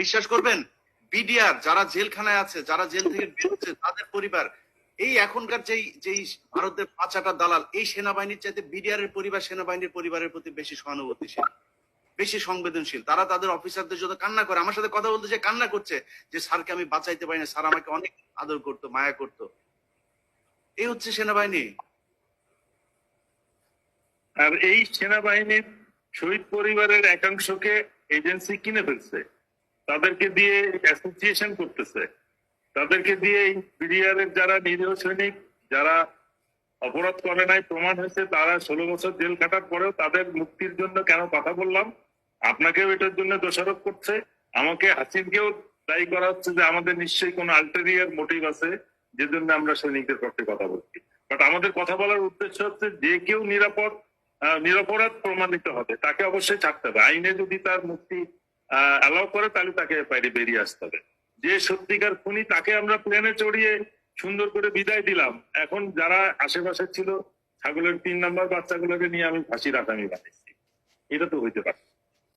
বিশ্বাস করবেন, বিডিআর যারা জেলখানায় আছে, যারা জেল থেকে বেরোচ্ছে, তাদের পরিবার, এই এখনকার যেই ভারতের পাঁচাটা দালাল, এই সেনাবাহিনীর চাইতে বিডিআর এর পরিবার সেনাবাহিনীর পরিবারের প্রতি বেশি সহানুভূতিশীল, বেশি সংবেদনশীল। তারা তাদের অফিসারদের জন্য কান্না করে, আমার সাথে কথা বলতে যে কান্না করছে যে স্যারকে আমি বাঁচাইতে পারি না, স্যার আমাকে অনেক আদর করতো, মায়া করতো। এই হচ্ছে সেনাবাহিনী। আর এই সেনাবাহিনীর শহীদ পরিবারের একাংশকে এজেন্সি কিনে ফেলছে, তাদেরকে দিয়ে অ্যাসোসিয়েশন করতেছে, তাদেরকে দিয়ে বিডিআর এর যারা নিরীহ সৈনিক, যারা অপরাধ করে নাই, প্রমাণ হয়েছে, তারা 16 বছর জেল কাটার পরেও তাদের মুক্তির জন্য কেন কথা বললাম, আপনাকেও এটার জন্য দোষারোপ করছে, আমাকে হাসিনকেও দায়ী করা হচ্ছে যে আমাদের নিশ্চয়ই কোনো আল্টেরিয়ার মোটিভ আছে যে জন্য আমরা সৈনিকদের পক্ষে কথা বলছি। বাট আমাদের কথা বলার উদ্দেশ্য হচ্ছে যে কেউ নিরপরাধ প্রমাণিত হবে তাকে অবশ্যই ছাড়তে হবে। আইনে যদি তার মুক্তি অ্যালাউ করে তাহলে তাকে বাইরে বেরিয়ে আসতে হবে। যে সত্যিকার খুনি তাকে আমরা প্লেনে চড়িয়ে সুন্দর করে বিদায় দিলাম, এখন যারা আশেপাশে ছিল ছাগলের 3 নম্বর বাচ্চাগুলোকে নিয়ে আমি ফাঁসির আসামি বানাইছি, এটা তো হইতে পারে।